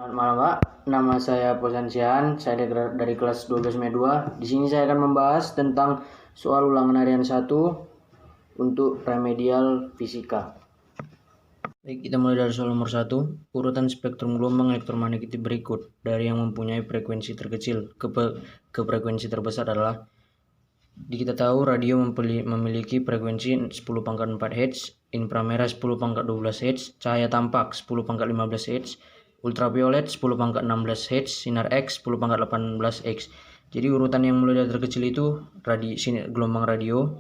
Selamat malam Pak, nama saya Posansian, saya dari kelas 12 ME 2. Di sini saya akan membahas tentang soal ulangan harian 1 untuk remedial fisika. Baik, kita mulai dari soal nomor 1. Urutan spektrum gelombang elektromagnetik berikut dari yang mempunyai frekuensi terkecil ke frekuensi terbesar adalah: kita tahu radio memiliki frekuensi 10⁻⁴ Hz, inframerah 10⁻12 Hz, cahaya tampak 10⁻15 Hz, ultraviolet 10⁻16 Hz, sinar X 10⁻18 Hz. Jadi urutan yang mulai dari terkecil itu gelombang radio,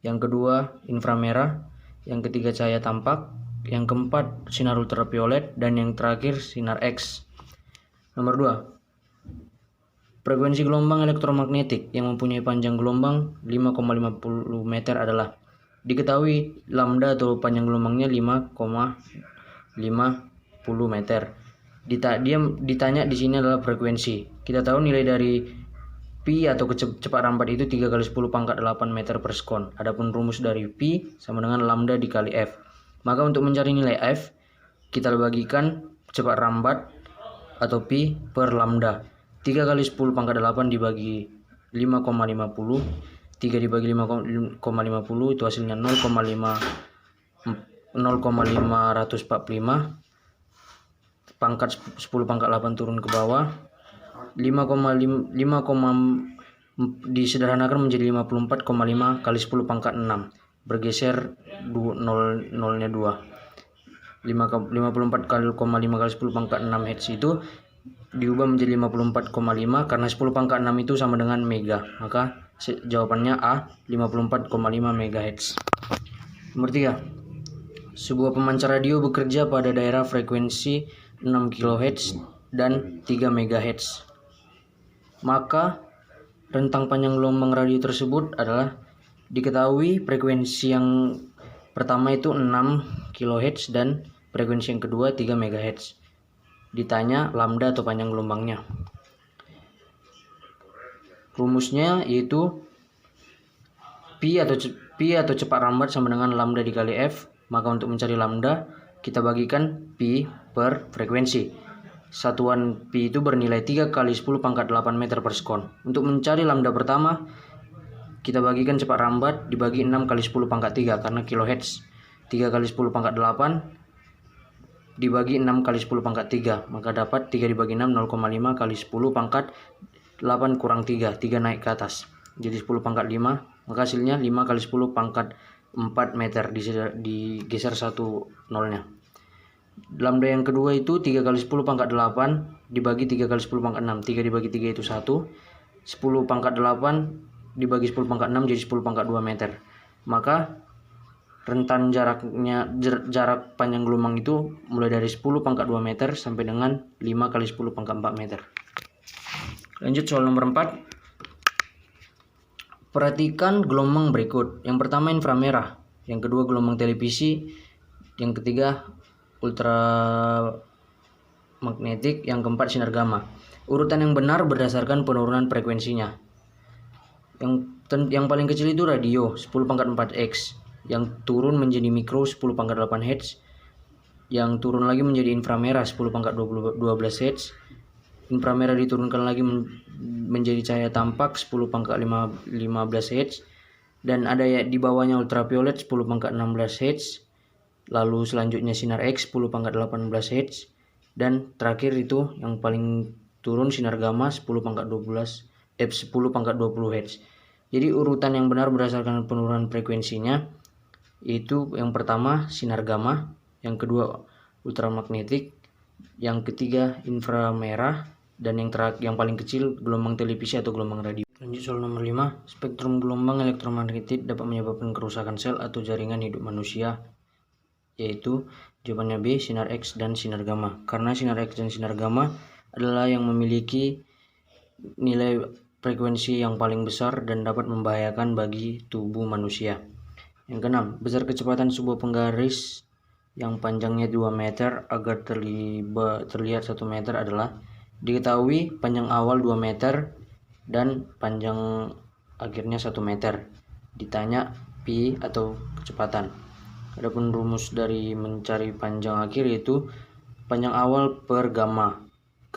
yang kedua inframerah, yang ketiga cahaya tampak, yang keempat sinar ultraviolet, dan yang terakhir sinar X. Nomor 2. Frekuensi gelombang elektromagnetik yang mempunyai panjang gelombang 5,50 meter adalah: diketahui lambda atau panjang gelombangnya 5,50 meter. Ditanya di sini adalah frekuensi. Kita tahu nilai dari pi atau kecepatan rambat itu 3 kali 10⁻8 meter per sekon. Adapun rumus dari pi sama dengan lambda dikali f. Maka untuk mencari nilai f, kita bagikan cepat rambat atau pi per lambda. 3 kali 10⁻8 dibagi 5,50, 3 dibagi 5,50 itu hasilnya 0,545, pangkat 10⁻8 turun ke bawah, 5, disederhanakan menjadi 54,5 kali 10⁻6, bergeser 0-nya 2. 54,5 kali 10⁻6 Hz itu diubah menjadi 54,5 karena 10⁻6 itu sama dengan mega, maka jawabannya A, 54,5 MHz. Nomor 3. Sebuah pemancar radio bekerja pada daerah frekuensi 6 kHz dan 3 MHz. Maka rentang panjang gelombang radio tersebut adalah: diketahui frekuensi yang pertama itu 6 kHz dan frekuensi yang kedua 3 MHz. Ditanya lambda atau panjang gelombangnya. Rumusnya yaitu pi atau cepat rambat sama dengan lambda dikali f. Maka untuk mencari lambda, kita bagikan pi per frekuensi. Satuan pi itu bernilai 3 kali 10⁻8 meter per sekon. Untuk mencari lambda pertama, kita bagikan cepat rambat dibagi 6 kali 10⁻3 karena kilohertz. 3 kali 10⁻8 dibagi 6 kali 10⁻3, maka dapat 3 dibagi 6 0,5 kali 10⁻8 kurang 3 naik ke atas jadi 10⁻5, maka hasilnya 5 kali 10⁻4 meter, digeser 1 nolnya. Lambda yang kedua itu 3 kali 10⁻8 dibagi 3 kali 10⁻6, 3 dibagi 3 itu 1, 10⁻8 dibagi 10⁻6 jadi 10⁻2 meter, maka rentan jarak panjang gelombang itu mulai dari 10⁻2 meter sampai dengan 5 kali 10⁻4 meter. Lanjut soal nomor 4. Perhatikan gelombang berikut. Yang pertama inframerah, yang kedua gelombang televisi, yang ketiga ultramagnetik, yang keempat sinar gamma. Urutan yang benar berdasarkan penurunan frekuensinya. Yang paling kecil itu radio 10⁻4 X, yang turun menjadi mikro 10⁻8 Hz, yang turun lagi menjadi inframerah 10⁻12 Hz, inframerah diturunkan lagi menjadi cahaya tampak 10⁻15 Hz, dan ada di bawahnya ultraviolet 10⁻16 Hz, lalu selanjutnya sinar X 10⁻18 Hz, dan terakhir itu yang paling turun sinar gamma 10⁻20 Hz. Jadi urutan yang benar berdasarkan penurunan frekuensinya itu yang pertama sinar gamma, yang kedua ultramagnetik, yang ketiga inframerah, dan yang paling kecil gelombang televisi atau gelombang radio. Lanjut soal nomor 5. Spektrum gelombang elektromagnetik dapat menyebabkan kerusakan sel atau jaringan hidup manusia, yaitu jawabannya B, sinar X dan sinar gamma. Karena sinar X dan sinar gamma adalah yang memiliki nilai frekuensi yang paling besar dan dapat membahayakan bagi tubuh manusia. Yang keenam, besar kecepatan sebuah penggaris yang panjangnya 2 meter agar terlihat 1 meter adalah: diketahui panjang awal 2 meter dan panjang akhirnya 1 meter. Ditanya pi atau kecepatan. Adapun rumus dari mencari panjang akhir yaitu panjang awal per gamma.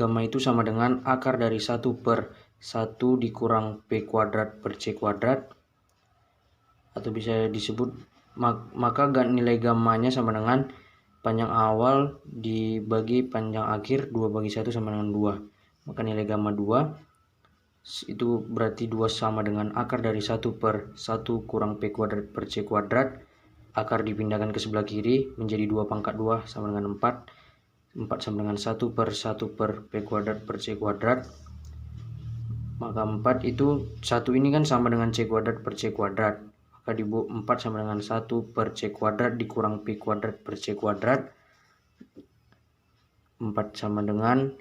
gamma itu sama dengan akar dari 1 per 1 dikurang P kuadrat per C kuadrat, atau bisa disebut, maka nilai gammanya sama dengan panjang awal dibagi panjang akhir 2/1 sama dengan 2. Maka nilai gamma 2 itu berarti 2 sama dengan akar dari 1 per 1 kurang P kuadrat per C kuadrat. Akar dipindahkan ke sebelah kiri menjadi 2 pangkat 2 sama dengan 4. 4 sama dengan 1 per 1 per P kuadrat per C kuadrat. Maka 4 itu 1 ini kan sama dengan C kuadrat per C kuadrat. Maka 4 sama dengan 1 per C kuadrat dikurang P kuadrat per C kuadrat. 4 sama dengan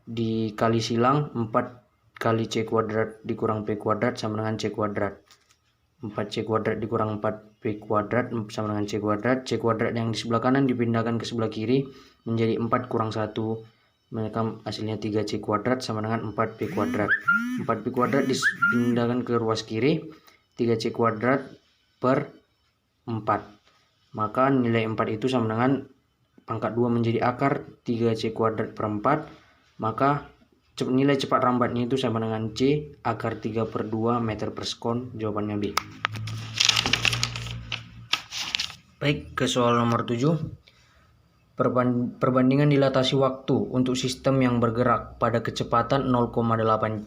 dikali silang 4 kali C kuadrat dikurang P kuadrat sama dengan C kuadrat. 4C kuadrat dikurang 4P kuadrat sama dengan C kuadrat. C kuadrat yang di sebelah kanan dipindahkan ke sebelah kiri menjadi 4 kurang 1. Maka hasilnya 3C kuadrat sama dengan 4P kuadrat. 4P kuadrat dipindahkan ke ruas kiri, 3C kuadrat per 4. Maka nilai 4 itu sama dengan pangkat 2 menjadi akar 3C kuadrat per 4. Maka nilai cepat rambatnya itu sama dengan C akar 3/2 meter per sekon. Jawabannya B. Baik, ke soal nomor 7. Perbandingan dilatasi waktu untuk sistem yang bergerak pada kecepatan 0,8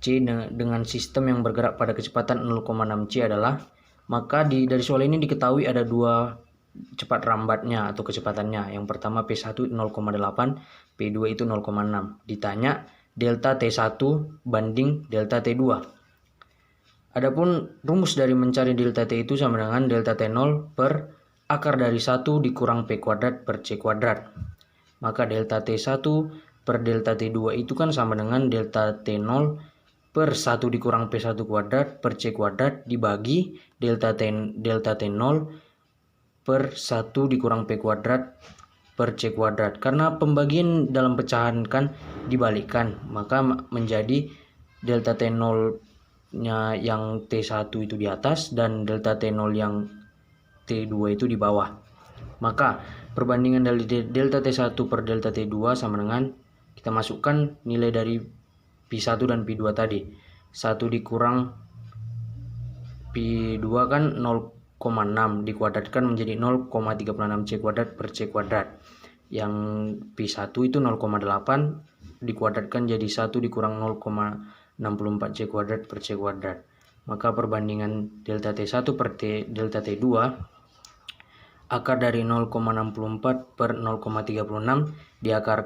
C dengan sistem yang bergerak pada kecepatan 0,6 C adalah, maka dari soal ini diketahui ada dua cepat rambatnya atau kecepatannya. Yang pertama P1 0,8, P2 itu 0,6. Ditanya delta T1 banding delta T2. Adapun rumus dari mencari delta T itu sama dengan delta T0 per akar dari 1 dikurang P kuadrat per C kuadrat. Maka delta T1 per delta T2 itu kan sama dengan delta T0 per 1 dikurang P1 kuadrat per C kuadrat dibagi delta T0 per 1 dikurang P kuadrat per C kuadrat. Karena pembagian dalam pecahan kan dibalikkan, maka menjadi delta T0 nya yang T1 itu di atas dan delta T0 yang T2 itu di bawah. Maka perbandingan dari delta T1 per delta T2 sama dengan, kita masukkan nilai dari P1 dan P2 tadi. 1 dikurang P2 kan 0,6 dikuadratkan menjadi 0,36 C kuadrat per C kuadrat. Yang P1 itu 0,8 dikuadratkan jadi 1 dikurang 0,64 C kuadrat per C kuadrat. Maka perbandingan delta T1 per delta T2, akar dari 0,64 per 0,36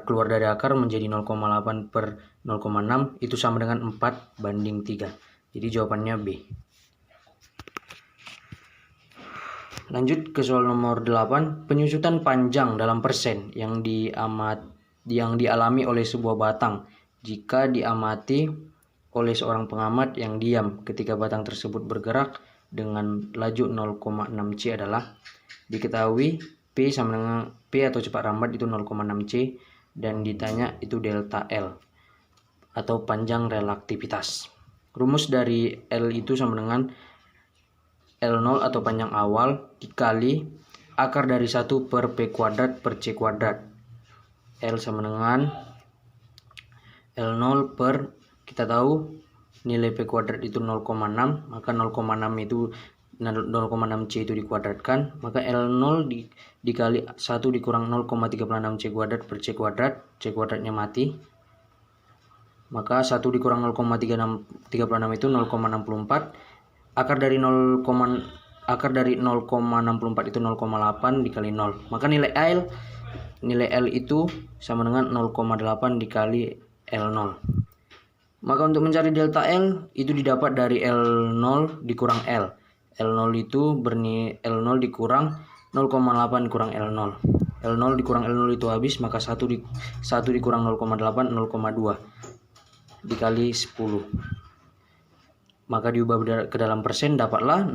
keluar dari akar menjadi 0,8 per 0,6 itu sama dengan 4 banding 3. Jadi jawabannya B. Lanjut ke soal nomor 8. Penyusutan panjang dalam persen yang dialami oleh sebuah batang jika diamati oleh seorang pengamat yang diam ketika batang tersebut bergerak dengan laju 0,6 C adalah, diketahui P sama dengan P atau cepat rambat itu 0,6 C dan ditanya itu delta L atau panjang relaktivitas. Rumus dari L itu sama dengan L0 atau panjang awal dikali akar dari 1 per P kuadrat per C kuadrat. L sama dengan L0 per, kita tahu nilai P kuadrat itu 0,6, maka 0,6 itu 0,6 C itu dikuadratkan, maka L0 dikali 1 dikurang 0,36 C kuadrat per C kuadrat, C kuadratnya mati. Maka 1 dikurang 0,36 itu 0,64. Akar dari 0,64 itu 0,8 dikali 0. Maka nilai L itu sama dengan 0,8 dikali L0. Maka untuk mencari delta L itu didapat dari L0 dikurang L. L0 itu L0 dikurang 0,8 kurang L0. L0 dikurang L0 itu habis, maka 1 dikurang 0,8 0,2 dikali 10. Maka diubah ke dalam persen, dapatlah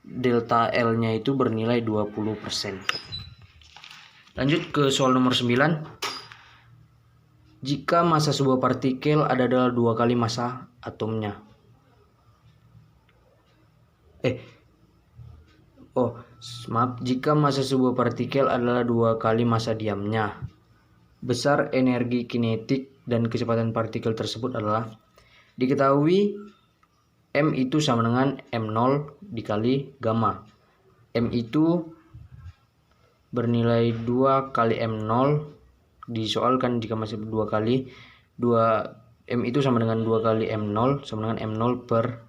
delta L-nya itu bernilai 20%. Lanjut ke soal nomor 9. Jika massa sebuah partikel adalah 2 kali massa atomnya. Jika massa sebuah partikel adalah 2 kali massa diamnya, besar energi kinetik dan kecepatan partikel tersebut adalah, diketahui M itu sama dengan M0 dikali gamma. M itu bernilai 2 kali M0, disoalkan jika masih 2 kali, M itu sama dengan 2 kali M0 sama dengan M0 per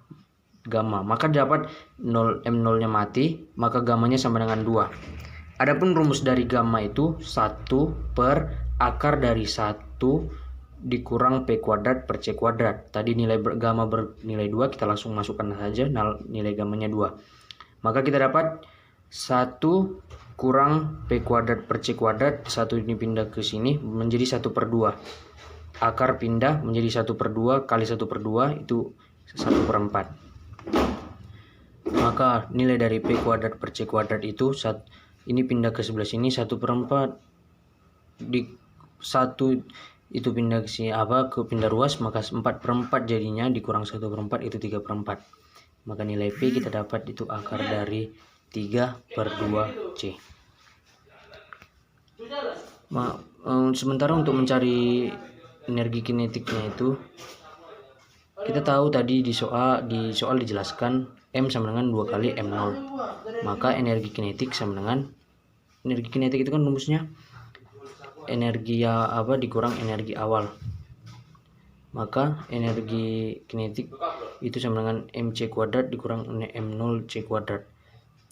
gamma. Maka dapat M0 nya mati, maka gammanya sama dengan 2. Adapun rumus dari gamma itu 1 per akar dari 1 dikurang P kuadrat per C kuadrat. Tadi nilai gamma bernilai 2, kita langsung masukkan saja nilai gammanya 2. Maka kita dapat 1 kurang P kuadrat per C kuadrat, 1 ini pindah ke sini menjadi 1 per 2. Akar pindah menjadi 1 per 2 kali 1 per 2 itu 1 per 4. Maka nilai dari P kuadrat per C kuadrat itu, ini pindah ke sebelah sini 1 per 4, di 1 itu pindah ke sini pindah ruas, maka 4 per 4 jadinya, dikurang 1 per 4 itu 3 per 4. Maka nilai P kita dapat itu akar dari 3 per 2 C. Sementara untuk mencari energi kinetiknya itu, kita tahu tadi di soal dijelaskan M sama dengan 2 kali M0. Maka energi kinetik sama dengan, energi kinetik itu kan rumusnya energi dikurang energi awal. Maka energi kinetik itu sama dengan MC kuadrat dikurang M0 C kuadrat.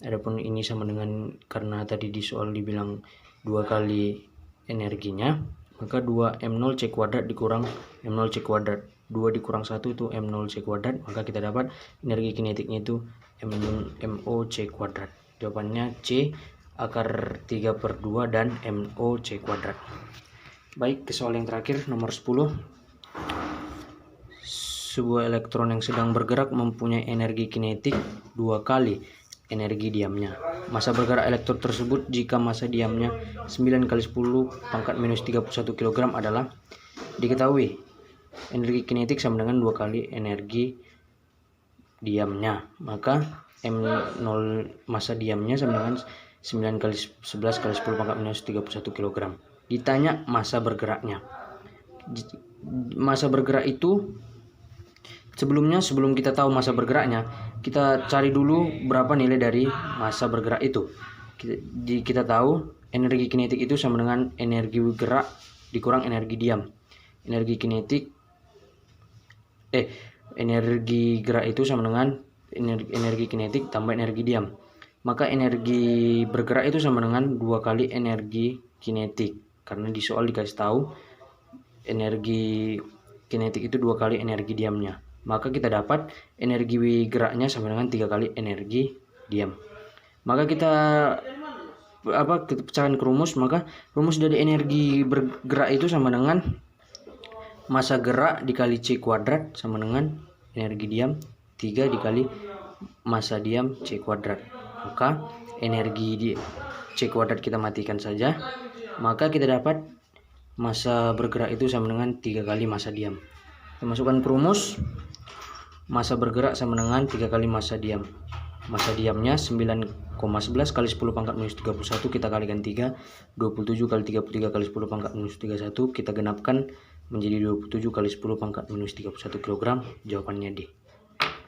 Adapun ini sama dengan, karena tadi di soal dibilang 2 kali energinya, maka 2 M0 C kuadrat dikurang M0 C kuadrat. 2 dikurang 1 itu M0 C kuadrat, maka kita dapat energi kinetiknya itu MO C kuadrat. Jawabannya C, akar 3 per 2 dan MO C kuadrat. Baik, ke soal yang terakhir, nomor 10. Sebuah elektron yang sedang bergerak mempunyai energi kinetik 2 kali energi diamnya. Massa bergerak elektron tersebut jika massa diamnya 9 kali 10 pangkat minus 31 kg adalah, diketahui energi kinetik sama dengan 2 kali energi diamnya. Maka M0 massa diamnya sama dengan 9 kali 11 kali 10 pangkat minus 31 kg. Ditanya massa bergeraknya. Massa bergerak itu, sebelum kita tahu massa bergeraknya, kita cari dulu berapa nilai dari massa bergerak itu. Kita tahu energi kinetik itu sama dengan energi gerak dikurang energi diam. Energi gerak itu sama dengan energi kinetik tambah energi diam. Maka energi bergerak itu sama dengan 2 kali energi kinetik. Karena di soal dikasih tahu energi kinetik itu 2 kali energi diamnya. Maka kita dapat energi geraknya sama dengan 3 kali energi diam. Maka kita pecahkan ke rumus, maka rumus dari energi bergerak itu sama dengan massa gerak dikali C kuadrat sama dengan energi diam 3 dikali massa diam C kuadrat. Maka energi di C kuadrat kita matikan saja, maka kita dapat massa bergerak itu sama dengan 3 kali massa diam. Kita masukkan ke rumus, massa bergerak sama dengan 3 kali massa diam. Massa diamnya 9,11 kali 10 pangkat minus 31, kita kalikan 3, 27 kali 33 kali 10 pangkat minus 31, kita genapkan menjadi 27 kali 10 pangkat minus 31 kg. Jawabannya D.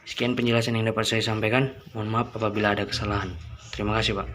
Sekian penjelasan yang dapat saya sampaikan. Mohon maaf apabila ada kesalahan. Terima kasih, Pak.